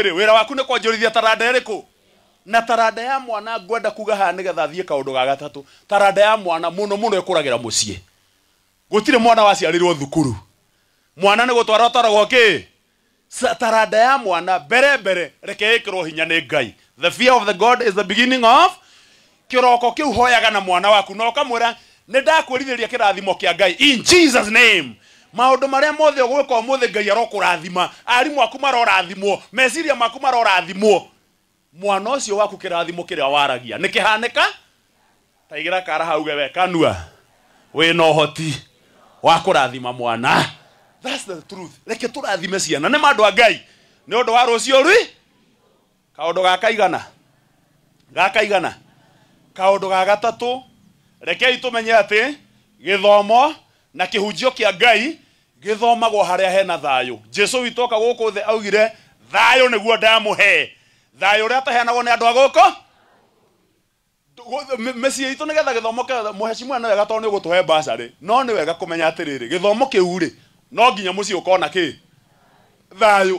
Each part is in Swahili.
riri wira waku ni kwonjorithia taranda iriku na taranda ya mwana ngwenda kuga ha nigetha thie kaundu ga gatatu taranda ya mwana muno ikuragira mucie gutire mwana waciarirwo thukuru mwana ni gutwara taragwo ki taranda ya mwana mbere reke ikirwo hinya ni Ngai. The fear of the God is the beginning of kiroko kiu hoyaga na mwana waku no kamwira ni ndakwirithĩria kirathimo kia Ngai in Jesus name. Maundu maria mothe gwika umuthe Ngai arokurathima arimu aku marorathimwo meciria maku marorathimwo mwana ucio waku kirathimo kiria waragia nikihanika taigira kara hauge we kanua we no hoti wa kurathima mwana. That's the truth. Reke turathime ciana ni mandu a Ngai ni undu wa rucio rwi kaundu gakaigana kaundu ga gatatu reke itumenye ati githomo na kihunjio kia Ngai githomagwo haria hena thayo. Jesu witoka guku the augire thayo niguo ndamuhe thayo ria taheanagwo ni andu a guku meci itu nigetha githomo kia muheshimwa no wega tondu gutuhe basari no ni wega kumenya atiriri githomo kiu ri no nginya muci ukona ki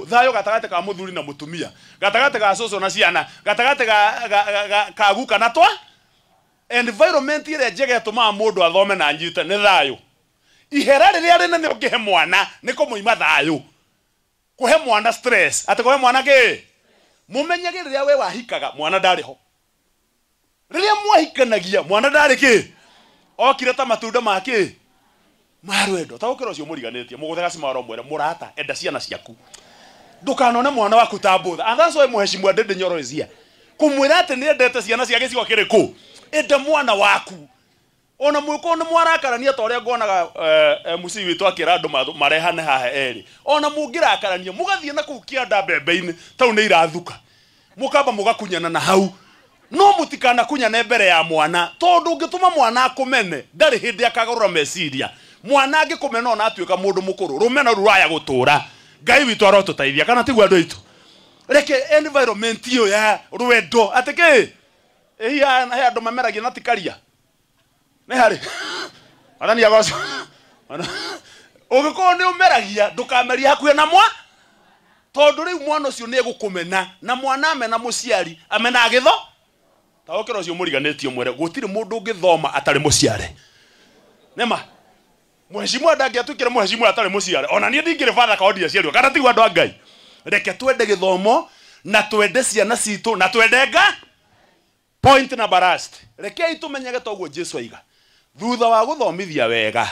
thayo gatagate ka muthuri na mutumia gatagate ga coco na ciana gatagate ga guka na twa environment ire njega tuma mundu athome na njite ni thayo. Ihera riria rinene ungihe mwana niko muima thayo kuhe mwana stress ati kuhe mwana ki mumenyage riria we wahikaga mwana ndariho riria mwahikanagia mwana ndari ki okire ta matunda make marwendo tawukira ucio muriganitie muguthega cimaro mwere murata enda ciana ciaku ndukanone mwana waku tambutha and that's why muheshimwa ndende nyorozia kumwira ati ni endete ciana ciake cigo kiriku enda mwana waku ona mwiko ni mwarakarania ta uria ngonaga MC witu akira andu marehane haha eri ona mungirakarania mugathie na kukianda mbembe-ini tau ni irathuka mukamba mugakunyana na hau no mutikana kunyana mbere ya mwana tondu ungituma mwana akumene ndari hindi akagorora meciria mwana angikumena ona atuika mundu mukuru rumena ruraya gutura Ngai witu arotutaithia kana tiguo andu aitu reke environment iyo ya rwendo atike ehia andu mameragia na tikaria ne hari arani agoco ugiko ni umeragia ndukameria hakuhe na mwa tondu riu mwana ucio ni egukumena na mwana amena muciari amena agitho tawukira ucio muriganitio mwere gutire mundu ungithoma atari muciare nema muheshimwa ndangiatukire muheshimwa atari muciare ona nie ndingire father kaodia ciario kana tigwa andu a Ngai reke twende githomo na twende ciana citu na twendenga point na barast reke itumenyage toguo Jesu aiga thutha wa guthomithia wega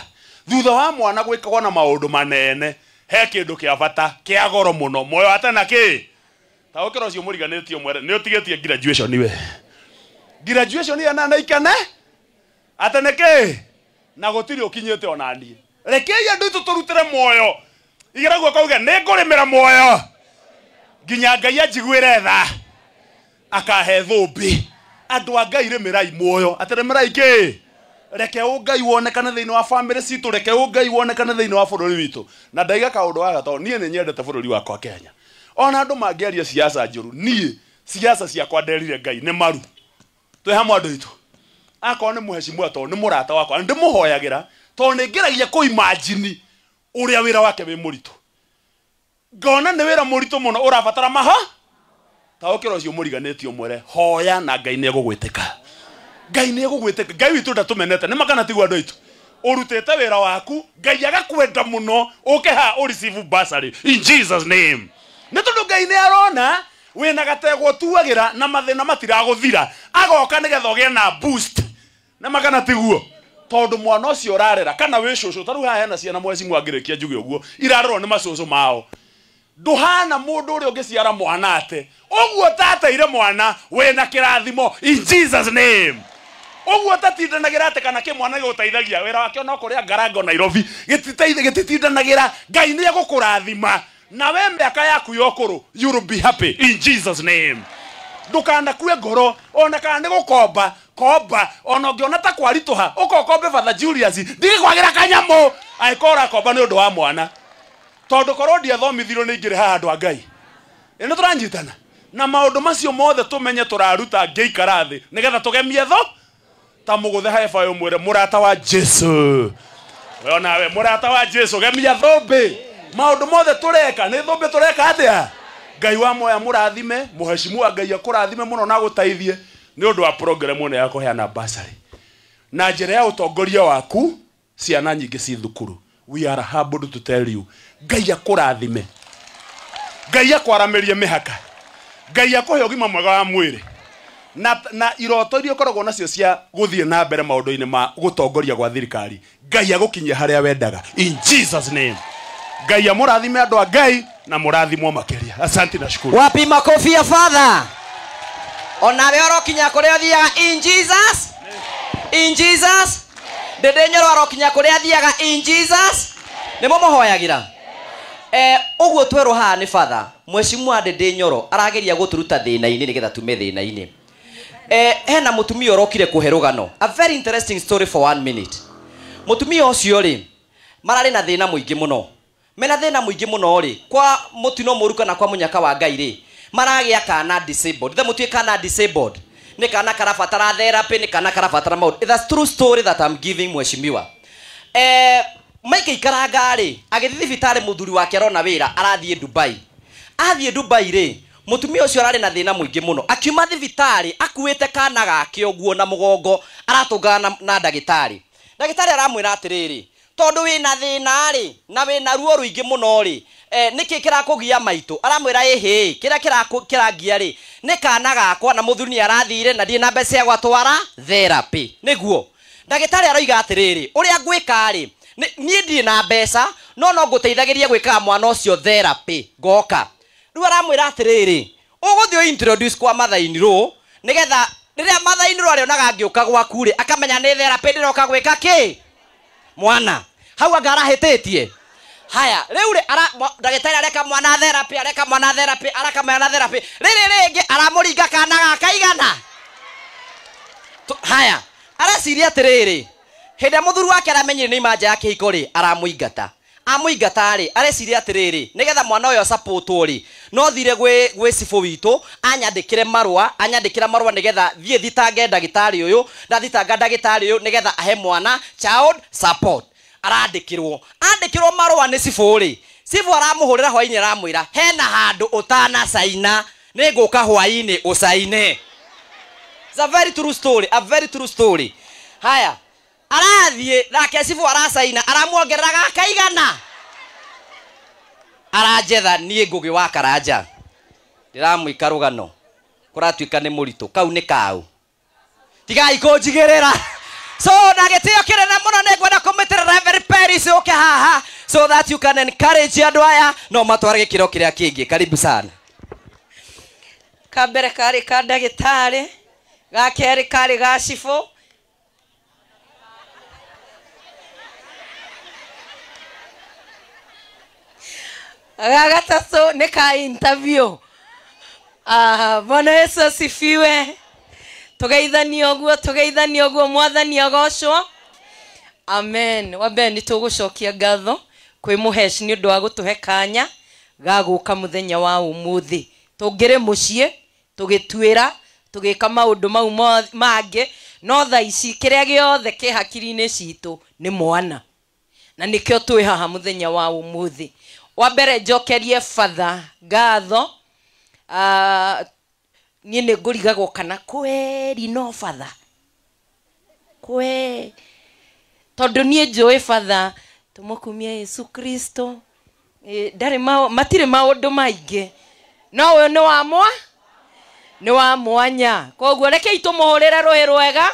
thutha wa mwana gwikagwo na maundu manene he kindu kia bata kia goro muno moyo atana ki tawukira ucio muriganitio mwere ni utigetie graduation we graduation ya na ikane atane ki na gutiri ukinyete onanie reke andu itu turutire moyo igiragwo kauga ni ngurimira moyo nginya Ngai anjiguire tha akahe thumbi andu a Ngai rimirai moyo atirimirai ki reke Ngai wonekane thiini wa family citu reke Ngai wonekane thiini wa bururi witu na ndaiga kaundu wa gato nie ni nyendete bururi wakwa Kenya ona andu mangiaria siasa njuru nie siasa ciakwa nderire Ngai ni maru twe hamwe andu itu akone muheshimwa to ni murata wakwa ndimuhoyagira to ni ngiragia ku imagine uria wira wake wi muritu ngona ni wira muritu muno urabatara maha tawukira ucio muriganitio mwere hoya na Ngai ni egugwitika Ngai ni egugwitika Ngai witu ndatumenete ni makana tigwa andu itu urutete wira waku Ngai agakwenda muno ukeha receive bursary in Jesus name ni tondu Ngai ni arona wina gategwo tuagira na mathina matiraguthira agoka nigetha ugie na boost na makana tiguo tondu mwana ucio urarera kana wi cucu taru haha hena ciana mweci mwangirikia njuge uguo irarorwo ni macucu mao nduhana mundu uri ungiciara mwana ate uguo tateire mwana wina kirathimo in Jesus name uguo tatindanagira ate kana ki mwana gutaithagia wira wake no kuria Ngarango Nairobi gititindanagira Ngai ni egukurathima na we miaka yaku yokuru you will be happy in Jesus name ndukanda kue ngoro ona kana ni gukomba komba ona ngiona ta kwarituha ukokombe Father Julius ndigikwagira kanyamu aikora komba ni undu wa mwana tondu korwo ndiathomithirwo ni ngire haha andu a Ngai ino turanyitana na maundu macio mothe tumenye turaruta ngeikara thi nigetha tugemie tho ta muguthe haifa yo mwere murata wa Jesu we onawe murata wa Jesu gemia thombe maundu mothe tureka ni thombe tureka atia Ngai wa moya murathime muheshimiwa Ngai akurathime muno na gutaithie ni undu wa program ino ya kuheana basari na njira ya utongoria waku ciana nyingi ci thukuru. We are humbled to tell you Ngai akurathime, Ngai akwaramerie mihaka, Ngai akuhe ugima mwega wa mwiri na iroto iria ukoragwo nacio cia guthie na mbere maundu-ini ma gutongoria gwa thirikari. Ngai agukinyia haria wendaga in Jesus name. Ngai amurathime andu a Ngai na murathimwo makiria. Asante na shukuru. Wapi makofi ya Father? Onawe orokinya kuria thiaga in Jesus. In Jesus. Dede Nyoro arokinya kuria thiaga in Jesus. Nimo muhoyagira. Uguo twero ha ni Father. Mheshimiwa Dede Nyoro arageria guturuta thina-ini nigetha tume thina-ini. Hena mutumia orokire kuherugano. A very interesting story for 1 minute. Mutumia ucio ri marari na thina muingi muno. Mena thina muingi muno ri kwa mutino muruka na kwa munyaka wa Ngai ri maragia kana disabled. The mutie kana disabled. Ni kana karabatara therapy, ni kana karabatara maud. It's a true story that I'm giving mheshimiwa. Maike ikaranga ri agithi thibitari muthuri wake arona wira arathie Dubai. Athie Dubai ri mutumia ucio arari na thina muingi muno. Akiuma thibitari akuite kana gake oguo na mugongo aratungana na ndagitari. Ndagitari aramwira atiriri tondu wina thina ri na wina ruo ruingi muno ri niki kirakugia maitu aramwira ehe kira kiragia ri ni kana gakwa na muthuri ni arathire na ndie na mbeca ya gwatwara therapy niguo. Ndagitari aroiga atiriri uria ngwika ri nie ndie na mbeca no nguteithagiria gwika mwana ucio therapy ngoka. Riu aramwira atiriri uguthio introduce kwa mathaini ro nigetha riria mathaini ro arionaga ngiuka gwaku ri akamenya ni therapy ndiroka gwika ki mwana hau agarahititie. Haya riu ri ndagitari areka mwana therapy araka mwana therapy riri ringi aramuringa kana gakaigana. Haya areciria atiriri hindi muthuru wake aramenyire ni imanja yake iko ri aramuingata amuingata ri areciria atiriri nigetha mwana uyo support ri no thire gwe sifu witu anyandikire marua nigetha thie thitange ndagitari uyu na thitanga ndagitari uyu nigetha ahe mwana child support. Arandikirwo marua ni sifu ri sifu aramuhurira hwaini aramwira hena handu utana saina ni nguka hwaini usaine. It's a very true story, a very true story. Haya arathie nake sifu arasaina aramuongerera gakaigana arajetha nie ngugi wa karanja ndiramuika rugano kuratuika ni murito kau ni kau tigai kunjigirira so nagitio kirena muno ne gwenda kumeterera Reverend Paris okay haha so that you can encourage andu aya no matware gikiro kiria kingi. Karibu sana. Kambere kari ka ndagitari gakeri kari ga sifu agagataso nika interview. Bwana Yesu asifiwe. Tugeithania oguo mwathani agocwo. Amen. Wabe ni tugucokia ngatho kwi muheci ni undu wa gutuhe kanya ga guka muthenya wa umuthi. Tungire mucie tugitwira tugika maundu mau mangi no tha ici kiria giothe ki hakiri-ini citu ni mwana na nikio twi haha muthenya wa umuthi. Wambere njokerie Father ngatho nie ni ngurigagwo kana kweri no Father kwe tondu nie njui Father tumukumia Yesu Kristo ndari matire maundu maingi no uyu ni wa mwanya koguo reke itumuhurire ruhi rwega.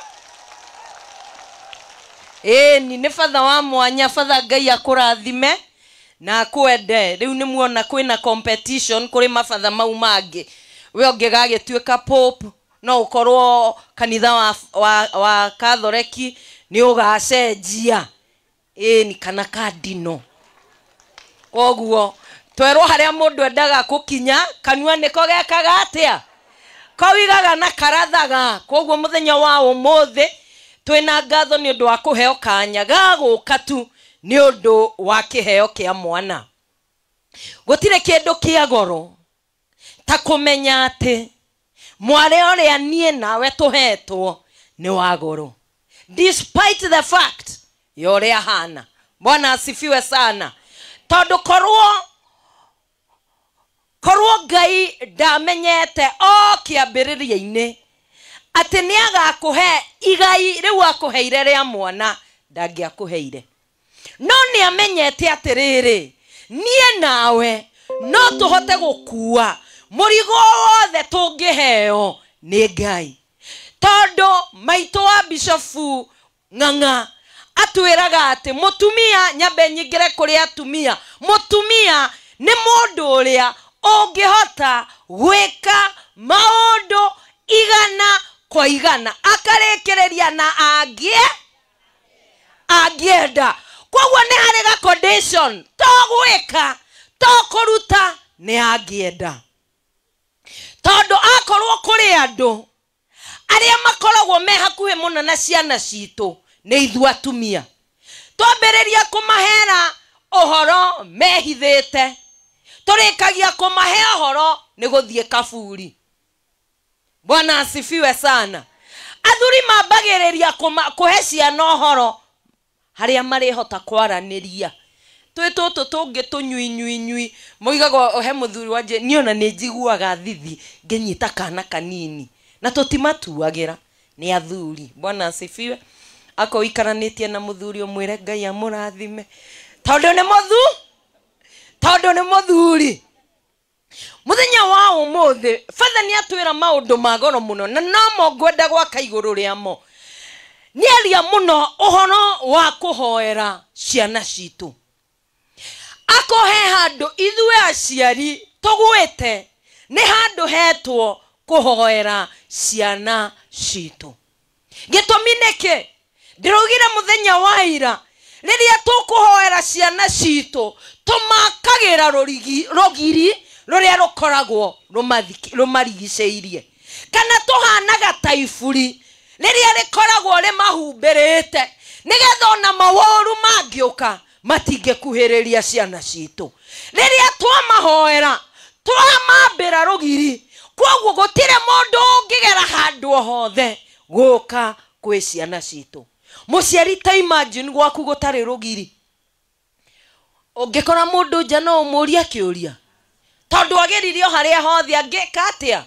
Ni Father wa mwanya. Father Ngai akurathime na kwende. Riu ni muona kwina competition kuri mafatha mau mangi we ongegagituika pope no ukorwo kanitha wa Catholic ni ugacenjia ni kana cardinal. Koguo twerwo haria mundu endaga kukinya kanua niko gekaga atia kawigaga na karathaga. Koguo muthenya wa umuthi twina ngatho ni undu wa kuheo kanya ga guka tu ni undu wa kiheo kia mwana. Gutire kindu kia goro ta kumenya ati mware uria nie nawe tuhetwo ni wa goro despite the fact yoria hana. Bwana asifiwe sana. Tondu korwo korwo Ngai ndamenyete o kĩambĩrĩria-inĩ atĩ nĩagakuhe igai rĩu akuheire rĩa mwana ndangĩakũheire, no nĩamenyete atĩrĩrĩ niĩ nawe no tũhote gũkua mũrigo wothe tũngĩheo nĩ Ngai. Tondũ maitũ wa Bishofu Ng'ang'a atwĩraga atĩ mũtumia, nyambe nyingĩre kũrĩ atumia, mũtumia nĩ mũndũ ũrĩa ũngĩhota gwĩka maũndũ igana kwa igana akarĩkĩrĩria na angĩenda. Koguo nĩ harĩ ga condition to gwĩka to kũruta nĩ angĩenda. Tondũ akorwo kũrĩ andũ arĩa makoragwo me hakuhĩ mũno na ciana citũ nĩ ithuĩ atumia, twambĩrĩria kũmahera ũhoro mehithĩte, tũrĩkagia kũmahe ũhoro nĩ gũthiĩ kaburi. Bwana asifiwe sana. Athuri mambagĩrĩria kũhe ciana ũhoro harĩa marĩhota kwaranĩria. Twĩ tũtũ tũngĩ tũnyui moigaga he mũthuri wanje niĩ ona nĩ njiguaga thithi ngĩnyita kana kanini na tũtimatuagĩra nĩ athuri. Bwana asifiwe. Ako ikaranĩtie na mũthuri ũmwĩre Ngai amũrathime tondũ nĩ mũthuri. Mũthenya wa ũmũthĩ Father nĩ atwĩra maũndũ ma goro mũno na no ngwenda gwaka igũrũ rĩamo. Nĩaria mũno ũhoro wa kũhoera ciana citũ. Akohe handũ ithuĩ aciari tũgwĩte nĩ handũ hetwo kũhoera ciana citũ. Gĩtũmi nĩkĩ? Ndĩraugire mũthenya wa ira rĩrĩa tũkũhoera ciana citũ tũmakagĩra rũgiri rũrĩa rũkoragwo rũmarigicĩirie, kana tũhanaga ta iburi rĩrĩa rĩkoragwo rĩmahumbĩrĩte nĩgetha ona maũru mangĩũka matingĩkuhĩrĩria ciana citũ. Rĩrĩa twamahoera twamambĩra rũgiri, koguo gũtirĩ mũndũ ũngĩgera handũ o hothe gũka kwĩ ciana citũ. Mũciari ta imagine gwaku gũtarĩ rũgiri, ũngĩkora mũndũ nja no ũmũria kĩũria tondũ ageririo harĩa hothe angĩka atĩa.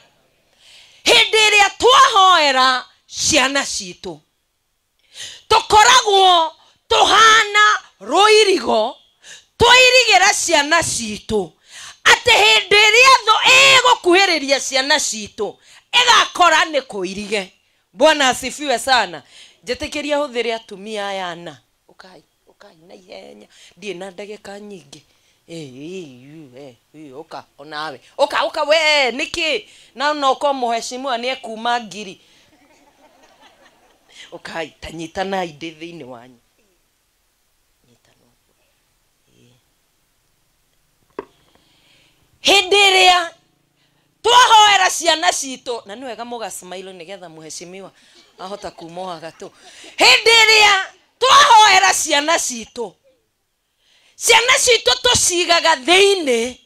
Hĩndĩ ĩrĩa twahoera ciana citũ tũkoragwo tũhana rũirigo twairigĩra ciana citũ atĩ hĩndĩ ĩrĩa thũ ĩgũkuhĩrĩria ciana citũ ĩgakora nĩ kũirige. Bwana asifiwe sana. Njĩtĩkĩria hũthĩre atumia aya ana. Ũkai na ihenya ndiĩ na ndagĩka nyingĩ. Ũka onawe ũka we nĩkĩ na no ko mũheshimiwa nĩ ekuma ngiri. Ũkai tanyitana inde thĩinĩ wanyu. Hĩndĩ ĩrĩa twahoera ciana citũ na nĩ wega mũgasmailo nĩgetha mũheshimiwa ahota kuma gatũ. Hĩndĩ ĩrĩa twahoera ciana citũ tũcigaga thĩinĩ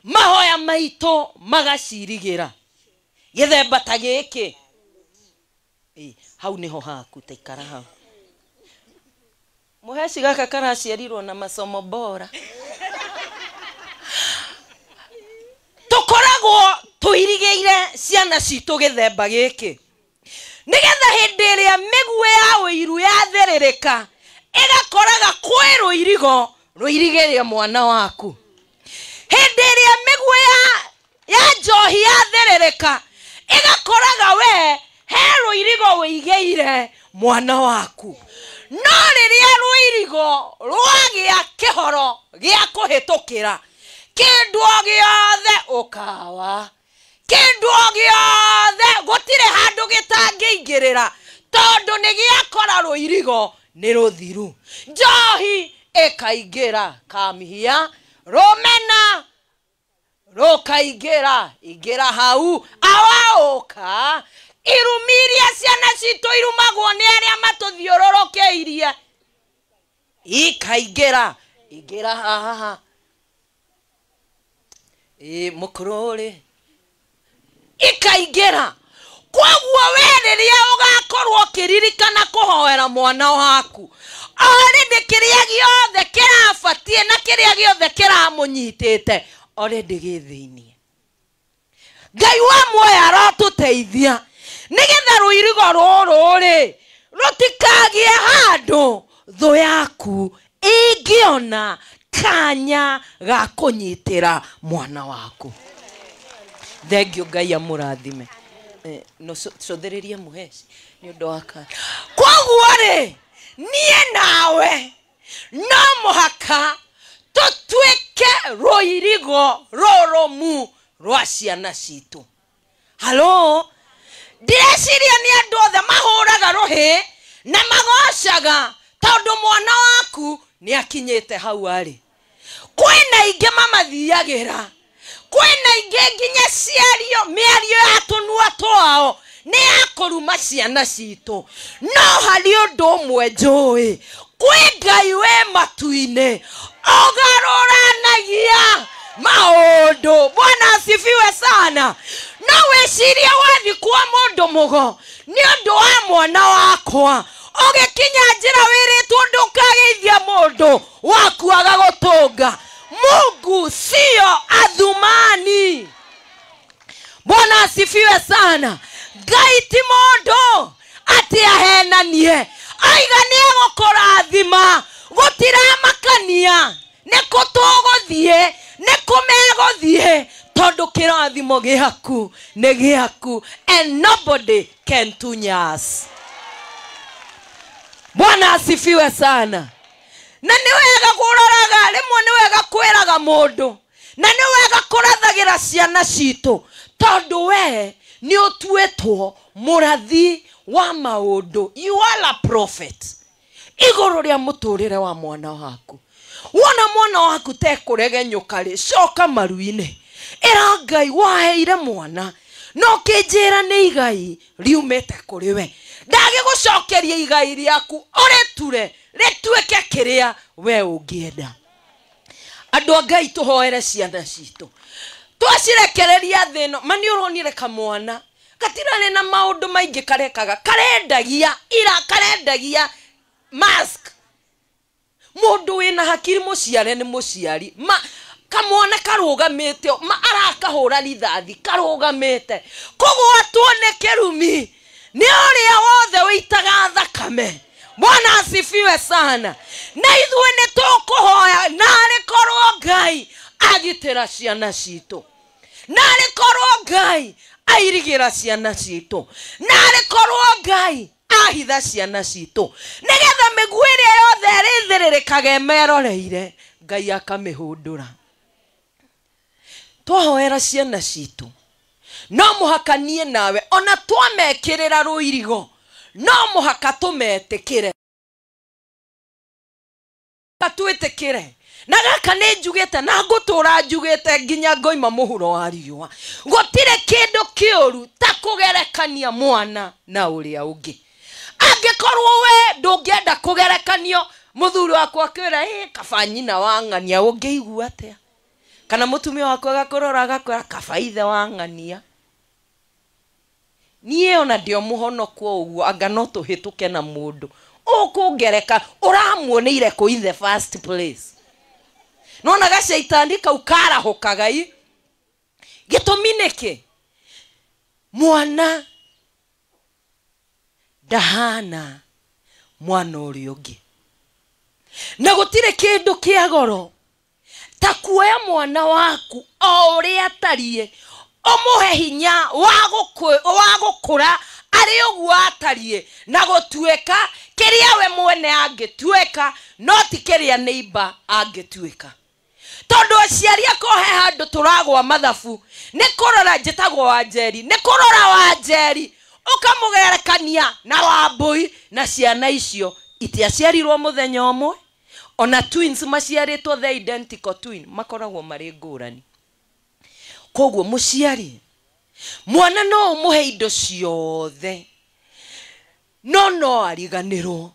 mahoya maitũ magacirigĩra gĩthemba ta gĩkĩ. Hau nĩho haku taikara hau. Mũheci gaka karaciarirwo na masomo bora. Tũkoragwo tũirigĩire ciana citũ gĩthemba gĩkĩ nĩgetha hĩndĩ ĩrĩa mĩguĩ ya ũiru yatherereka ĩgakoraga kwĩ rũirigo rũirigĩre mwana waku. Hĩndĩ ĩrĩa mĩguĩ ya njohi yatherereka ĩgakoraga we he rũirigo wĩigĩire mwana waku. No rĩrĩa rũirigo rwagĩa kĩhoro gĩa kũhĩtũkĩra kĩndũ gĩothe ũkawa, kĩndũ gĩothe gũtirĩ handũ gĩtangĩingĩrĩra tondũ nĩ gĩakora rũirigo nĩ rũthiru. Njohi ĩkaingĩra, kamihia rũmena rũkaingĩra hau awaũka. Irumi iria ciana citũ irumagwo nĩ arĩa matũthiũrũrũkĩirie ikaingĩra haha. Mũkũrũ ikaingĩra. Koguo we rĩrĩa ũgakorwo ũkĩririkana kũhoera mwana waku already kĩrĩa gĩothe kĩrabatie na kĩrĩa gĩothe kĩramũnyitĩte already gĩ thĩinĩ. Ngai wa muoyo arotuteithia nigetha ruirigo ruru ri rutikagie handu thu yaku ingiona kanya ga kunyitira mwana waku. Thengio Ngai amurathime. No cotheririe muheci ni undu wa kana. Koguo ri nie nawe no muhaka tutuike ruirigo roromu rwa ciana citu. Halo, direciria ni andu othe mahuraga ruhi na magocaga tondu mwana waku ni akinyite hau ari. Kwina inge mamathiagira, kwina inge nginya ciario miario ya tunua twao ni akoruma ciana citu. No hari undu umwe njui, kwi Ngai we matuine ogaruranagia maundu. Bwana asifiwe sana. No weciria wathi kwa mundu mugo ni undu wa mwana wakwa, ugikinya njira wiritwo ndukageithia mundu waku agagutunga. Mungu sio adhumani. Bwana asifiwe sana. Ngai ti mundu ati ahenanie aiga ni agukurathima gutiramakania niko tuguthie niko meguthie tondu kirathimo giaku ni giaku and nobody can tunyas. Bwana asifiwe sana. Na ni wega kuroraga rimwe, ni wega kwiraga mundu, na ni wega kurathagira ciana citu tondu we ni utuetwo murathi wa maundu. You are a prophet iguru ria muturire wa mwana waku. Wona mwana waku te kuregenyuka ri, coka maruine era Ngai waheire mwana no kinjira ni igai riumete kuri we. Ndagi gucokeria igai riaku uriture rituike kiria we ungienda. Andu Ngai tuhoere ciana citu, twacirekereria thino. Mani uronire kamwana gatirane na maundu maingi karekaga, karendagia ira, karendagia mask. Mundu wina hakiri muciare ni muciari kamwana karugamite arakahura rithathi karugamite. Koguo atuone kerumi ni uria wothe witaga thakame. Bwana asifiwe sana. Na ithuĩ nĩ tũkũhoya narĩ korwo Ngai agitĩra ciana citũ, narĩ korwo Ngai airigĩra ciana citũ, narĩ korwo Ngai ahitha ciana citũ, nĩgetha mĩguĩ ĩrĩa yothe ĩrĩthĩrĩrĩkaga meroreire Ngai akamĩhũndũra. Twahoera ciana citũ no mũhaka niĩ nawe ona twamekĩrĩra rũirigo no mũhaka tũmetĩkĩre, twĩtĩkĩre. Na gaka nĩ njugĩte na ngũtũra njugĩte nginya ngoima mũhuro wa riũa, gũtirĩ kĩndũ kĩũru ta kũgerekania mwana na ũrĩa ũngĩ. Angĩkorwo we ndũngĩenda kũgerekanio, mũthuri wakwa akwĩra kaba nyina wa ng'ania, ũngĩigua atĩa? Kana mũtumia wakwa agakũrora agakwĩra kaba ithe wa ng'ania. Niĩ ona ndio mũhonokwo ũguo, anga no tũhĩtũke na mũndũ ũkũngereka ũramuoneire kũ in the first place. Nona gacaitani kau karahũkaga gĩtũmi nĩkĩ? Mwana ndahana mwana ũrĩa ũngĩ, na gũtirĩ kĩndũ kĩa goro ta kuoya mwana waku o ũrĩa atariĩ ũmũhe hinya wa gũkũra arĩ ũguo atariĩ na gũtuĩka kĩrĩa we mwene angĩtuĩka no ti kĩrĩa neighbor angĩtuĩka. Tondu aciari akohe handu turagwa mathabu ni kurora njitagwo Wanjeri, ni kurora Wanjeri ukamugerekania na Wambui, na ciana icio itiaciarirwo muthenya umwe. Ona twins maciaritwo the identical twin makoragwo mari ngũrani. Koguo muciari mwana no umuhe indo ciothe no ariganirwo,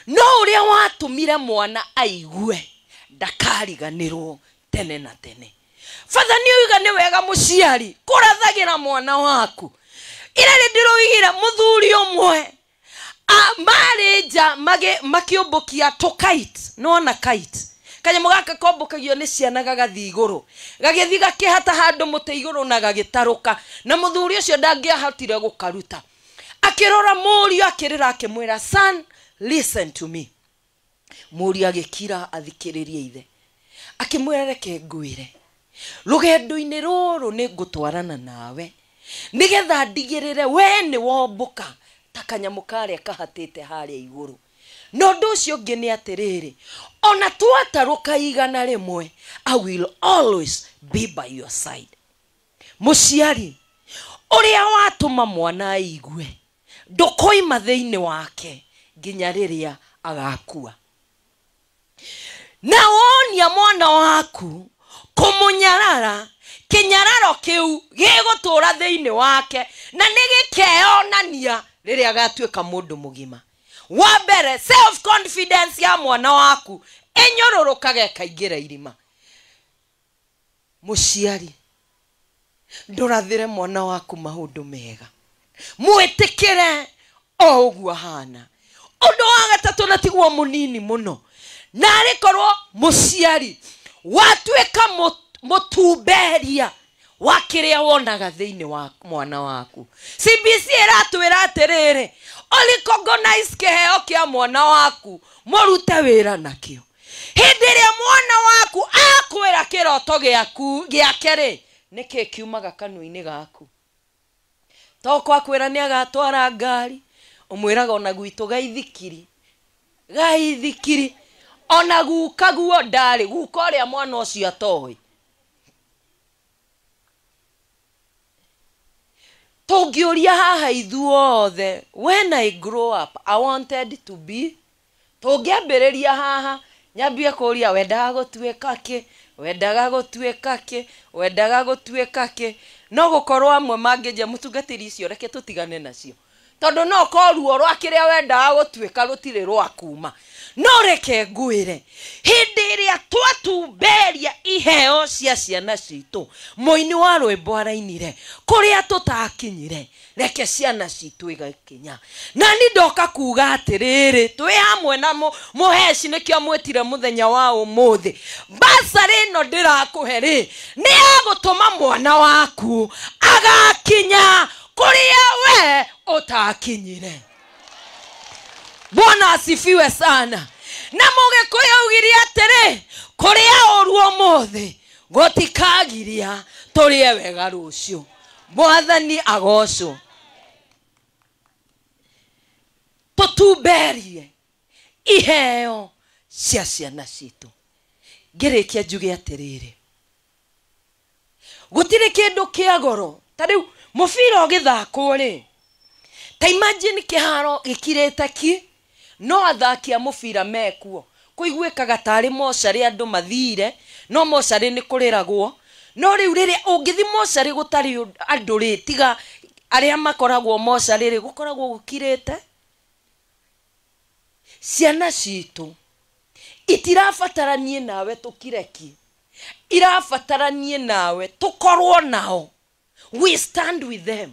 no uria watumire mwana aigue ndakariganirwo tene na tene. Father ni uiga ni wega muciari kurathagira mwana waku. Ira ndiroigira muthuri umwe marriage makiombokia to kite, no na kite kanyamo gaka kombokagio nĩ ciana gagathi igũrũ gagĩthi gakĩhata handũ mũtĩ igũrũ na gagĩtarũka na mũthuri ũcio ndangĩahotire gũkaruta akĩrora mũriũ akĩrĩra akĩmwĩra son listen to me mũriũ agĩkira athikĩrĩrie ithe akĩmwĩra reke ngwĩre rũgendo-inĩ rũrũ nĩ ngũtwarana nawe nĩgetha ndigĩrĩre we nĩ wombũka ta kanyamũ karĩa kahatĩte harĩa igũrũ no ũndũ ũcio ũngĩ nĩ atĩrĩrĩ ona twatarũka igana rĩmwe I will always be by your side mũciari ũrĩa watũma mwana aigue ndũkoima thĩinĩ wake nginya rĩrĩa agakua na wonia mwana waku kũmũnyarara kĩnyararo kĩu gĩgũtũra thĩinĩ wake na nĩgĩkeonania rĩrĩa agatuĩka mũndũ mũgima wa mbere self confidence ya mwana waku ĩnyũrũrũkaga ĩkaingĩra irima mũciari ndũrathĩre mwana waku maũndũ mega mwĩtĩkĩre o ũguo hana ũndũ wa gatatũ na tiguo mũnini mũno na arĩkorwo mũciari watuĩka mũtumberia wa kĩrĩa wonaga thĩinĩ wa mwana waku CBC ĩratwĩra atĩrĩrĩ recognize kĩheo kĩa mwana waku mũrute wĩra nakĩo hĩndĩ ĩrĩa mwana waku akwĩra kĩroto gĩake-rĩ nĩkĩ kiumaga kanua-inĩ gaku toko akwĩra nĩ agatwara ngari ũmwĩraga ona gwitũ gaithikiri ona guka guo ndarĩ guka ũrĩa mwana ũcio atoĩ tũngĩũria haha ithuothe when I grow up I wanted to be tũngĩambĩrĩria haha nyambie kũria wendaga gũtuĩka kĩ no gũkorwo amwe mangĩnja mũtungatĩri icio reke tũtigane nacio tondũ no koruo rwa kĩrĩa wendaga gũtuĩka rũtirĩ rwakuma no reke ngwĩre hĩndĩ ĩrĩa twatumberia iheo cia ciana citũ mũini wa rwĩmbo arainire kũrĩa tũtakinyire reke ciana citũ igakinya na nĩ ndoka kuga atĩrĩrĩ twĩ hamwe na mũheci nĩkĩo mwĩtire mũthenya wa ũmũthĩ basarĩ ĩno ndĩrakũhe-rĩ nĩ agũtũma mwana waku agakinya kũrĩa we ũtakinyire Bwana asifiwe sana na mũgĩkũyũ augire atĩrĩ kũrĩa ũru ũmũthĩ gũtikagiria tũrĩe wega rũciũ Mwathani agocwo tũtumberie iheo cia ciana citũ ngĩrĩkia njuge atĩrĩrĩ gũtirĩ kĩndũ kĩa goro ta rĩu mũbira ũgĩthakwo-rĩ ta imagine kĩharo gĩkirĩte ki no athaki a mũbira mekuo kũiguĩkaga tarĩ mocarĩ andũ mathire no mocarĩ nĩ kũrĩragwo no rĩu rĩrĩa ũngĩthi mocarĩ gũtarĩ andũ-rĩ tiga arĩa makoragwo mocarĩ-rĩ gũkoragwo gũkirĩte ciana citũ itirabataranie nawe tũkireki irabataranie nawe tũkorwo nao we stand with them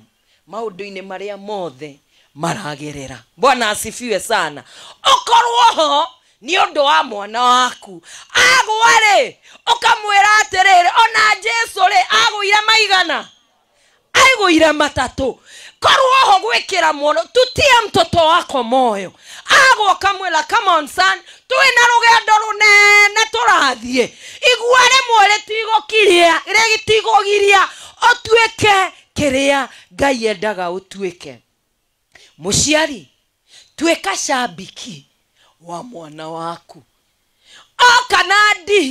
maũndũ-inĩ marĩa mothe maragerera Bwana asifiwe sana ũkorwo ho nĩ ũndũ wa mwana waku agwa-rĩ ũkamwĩra atĩrĩrĩ ona Jesũ-rĩ agũire maigana aigũire matatũ korwo ho gwĩkĩra mwana tutie mtoto wako moyo agwa ũkamwĩra come on son twĩ na rũgendo rũnene tũrathiĩ igua rĩmwe rĩtigũgiria ũtuĩke kĩrĩa Ngai endaga ũtuĩke mũciari tuĩka shabiki wa mwana waku oka na ndi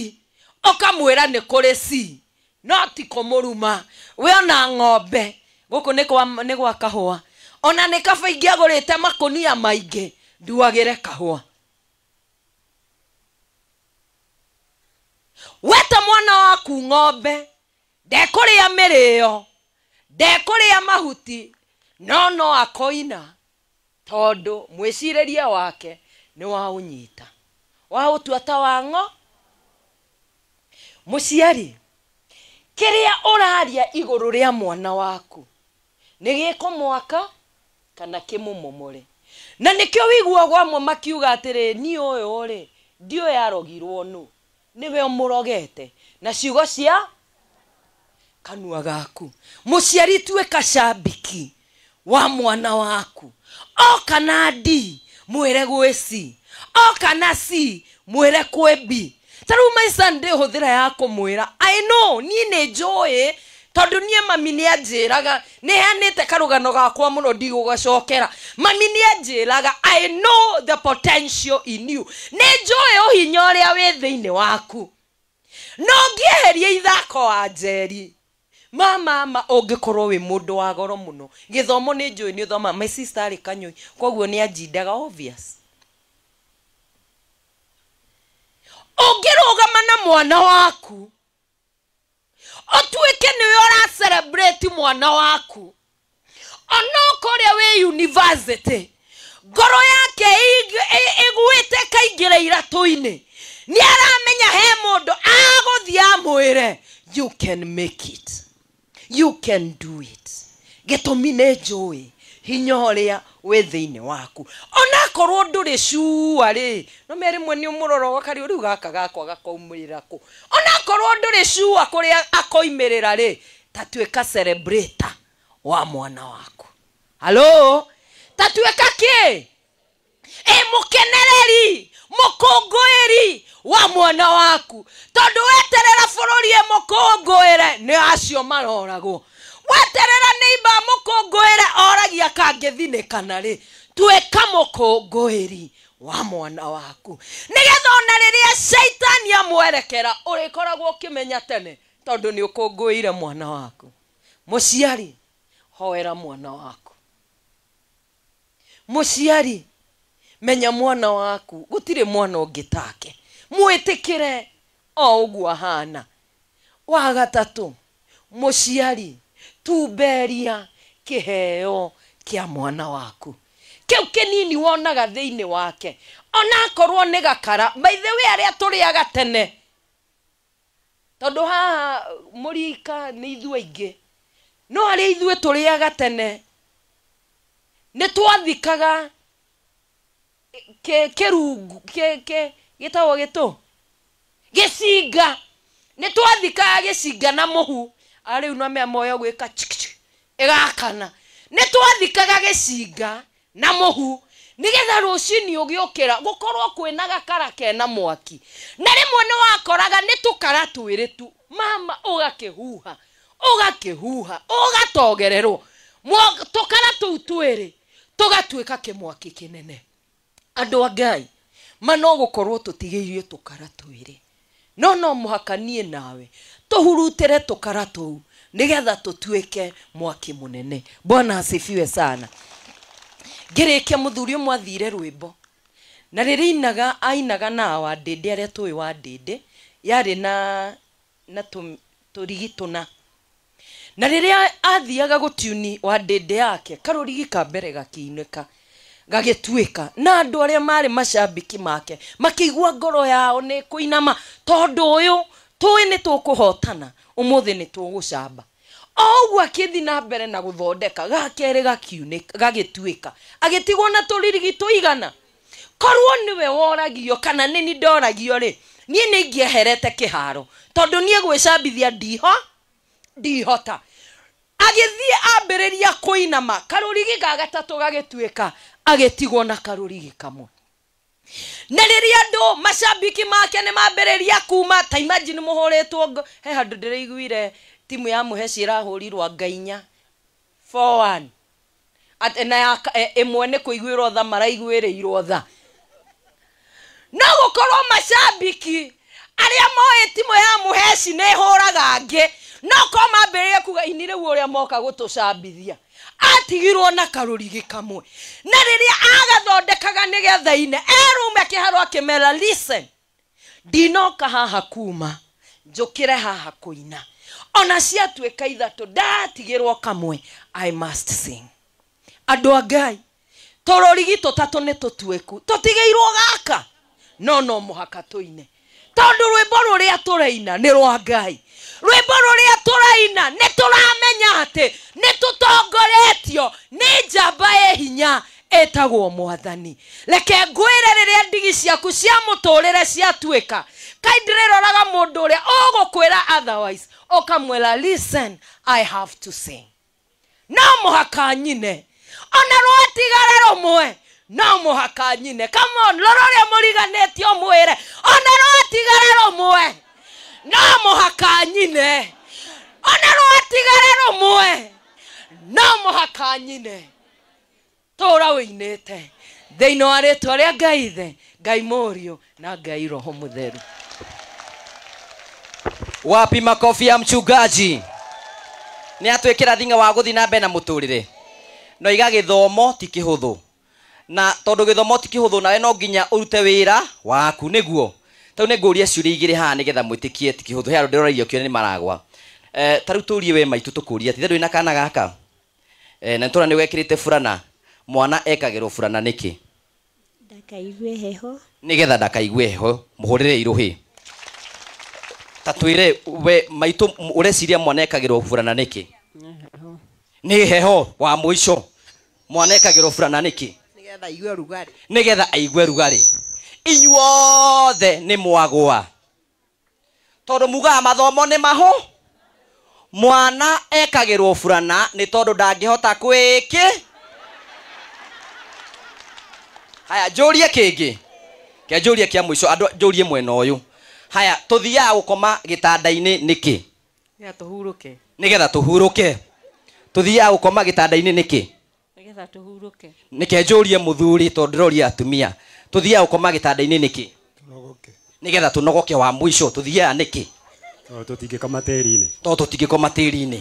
ũkamwĩra nĩ kũrĩ ci no ti kũmũruma we ona ng'ombe gũkũ nĩ gwa kahũa ona nĩ kaba ingĩagũrĩte makũnia maingĩ nduagĩre kahũa weta mwana waku ng'ombe ndekũrĩa mĩrĩo ndekũrĩa mahuti no akoina tondũ mwĩcirĩrie wake nĩ waũnyita waũtua ta wang'o mũciari kĩrĩa ũraria igũrũ rĩa mwana waku nĩ gĩkũmwaka kana kĩmũmomore na nĩkĩo wiguagwo amwe makiuga atĩrĩ niĩ ũyũ-rĩ ndiũĩ arogirwo nũ niwe umurogete na ciugo cia kanua gaku. Muciari tuika cambiki wa mwana waku. O kana D mwire gweci, o kana C mwire kwebi. Taru maisa ndi huthira ya kumwira I know ni njoy tondu nie mami ni anjiraga ni hanite karugano gakwa muno ndigugacokera. Mami ni anjiraga I know the potential in you. Ni njoy uhinya uria wi thiini waku. No ngieherie ithako wa njeri. Mama ungikorwo wi mundu wa goro muno. Githomo ni njoy ni thoma. My sister ari Kanyoi koguo ni anjindaga obvious. Ungirugama na mwana waku otuike niwe ora celebrate mwana waku onokoria we university goro yake igwite kaingira iratu-ini ni aramenya he mundu aguthia mwire you can make it, you can do it. Gitumi ne joy hinya uria we thiini waku ona korwo nduri shuwa ri no mere mwe ni umuroro wakari uri gaka gakwa gakoumurira ku ona korwo nduri shuwa kuria akoimirira ri tatuika celebrator wa mwana waku. Hello tatuika ki mukenereri mukongoeri wa mwana waku tondu weterera bururi mukongoere ni acio maroragwo. Weterera neighbor mukongoere oragia kangithinekana ri tuika mukongoeri wa mwana waku nigetha ona riria shaitani amwerekera urikoragwo ukimenya tene tondu ni ukongoire mwana waku. Muciari hoera mwana waku. Muciari menya mwana waku gutire mwana ungitake mwitikire o uguo ahana. Wa gatatu muciari tuberia kiheo kia mwana waku kiu kinini wonaga thiini wake ona korwo ni gakara. By the way aria turiaga tene tondu ha murika ni ithu aingi no aria ithu turiaga tene ni twathikaga kirungu gitawo gitu gicinga ni twathikaga gicinga na muhu ari uno me moyo gwika igakana ni twathikaga gicinga na muhu nigetha rucini ugiukira gukorwo kwina gakara kena mwaki na rimwe ni wakoraga ni tukara twiritu mama ugakihuha ugatogererwo tukara tuu twiri tugatuika kimwaki kinene. Andu agai mano gukorwo tutigiirie tukara twiri no muhakanie nawe tuhurutire tukara tuu nigetha tutuike mwaki munene. Bwana asifiwe sana. Ngirikia muthuri umwe athire rwimbo na ririnaga ainaga na wa ndinde aria tui wa ndinde yari na turigituna na riria athiaga gutuni wa ndinde yake karurigi ka mbere gakiinuka gagituika na andu aria mari macambiki make makigwa ngoro yao ni kuinama tondu uyu tui ni tukuhotana umuthi ni tugucamba. Ogu akithi na mbere na guthondeka gakere gakiunika gagituika agitigwo na turirigi tuigana. Korwo niwe woragio kana nini ndoragio ri nie ningieherete kiharo tondu nie gwicambithia ndihota. Agithie ambiriria kuinama karurigi gagatatu gagituika agitigwo na karurigi kamwe. Na riria andu macambiki make ni mambiriria kuma ta imagine muhoretwo he handu ndiraiguire timu ya Muheci irahurirwa Ngainya 4-1 na imwe ni kuiguirwo tha maraiguirirwo tha. No gukorwo macambiki aria moe timu ya Muheci ni huraga ngi no ko mambiriria kuga inire uria moka gutucambithia atigirwo na karurigi kamwe. Na riria agathondekaga nigetha ine erume kiharo akimera listen ndinoka haha kuma njukire haha kuina ona ciatuika ithatu ndatigirwo kamwe I must sing. Andu agai tororigi tutatu ni tutueku tutigeirwo gaka no muhaka tuine tondu rwimbo ruria turaina ni rwa Ngai. Rwimbo ruria turaina ni turamenya ati ni tutongoretio ni njamba e hinya etagwo Mwathani. Reke ngwire riria ndigi ciaku cia muturire ciatuika kaindiriroraga mundu uria ugukwira otherwise ukamwira listen I have to sing no muhaka nyine ona rwatigara rumwe no muhaka nyine come on rororia muriganetio mwire ona rwatigara rumwe no muhaka nyine ona rwatigara rumwe no muhaka nyine tora winete theino wa ritwa ria Ngai Ithe Ngai Murio na Ngai Roho Mutheru. Wapi makofi ya mchungaji? Ni atwikira thinga wa guthi na mbere na muturire no iga githomo ti kihuthu na tondu githomo ti kihuthu nawe no nginya urute wira waku niguo tau ne nguria ciuria igiri ha nigetha mwitikie ti kihuthu hero ndiroraio kione ni maragwa taru turie we maitu tukuria ti ndu ina kana gaka na ntura ni wekirite furana mwana ekagirwo furana niki ndakaigue heho nigetha ndakaigue heho muhurire iruhi tatwire we maitu ureciria mwana ekagirwo furana niki ni heho wa muico mwana ekagirwo furana niki nigetha igue rugari nigetha aigue rugari inyuothe ni mwagwa tondu mugaga mathomo ni maho mwana ekagirwo furana ni tondu ndangihota kwiki haya njurie kingi ke njurie kia mwico andu njurie mwena uyu haya tuthiaga gukoma gitanda-ini niki Ya tuhuruke. nigetha tuhuruke tuthiaga gukoma gitanda-ini niki Nigetha tuhuruke. nike njurie muthuri tondu ndiroria atumia tuthiaga gukoma gitanda-ini niki tunogoke nigetha tunogoke wa mwico tuthiaga niki tutingikoma tĩri-inĩ to tutingikoma tĩri-inĩ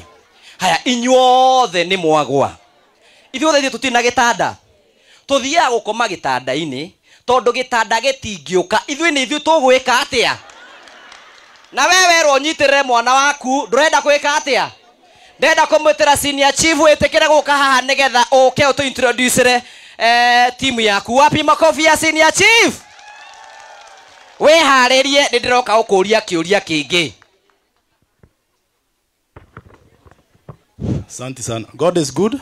haya inyuothe ni mwagwa ithuothe tutina gitanda tuthiaga gukoma gitanda-ini tondu gitanda gitingiuka ithui ni ithui tugwika atia na wewe ro nyitirire mwana waku ndurenda gwika atia ndenda kumwitira senior chief witikire guka haha nigetha uke utu introduce timu yaku wapi makofi ya senior chief we haririe ndiroka gukuria kiuria kingi. Asante sana. God is good.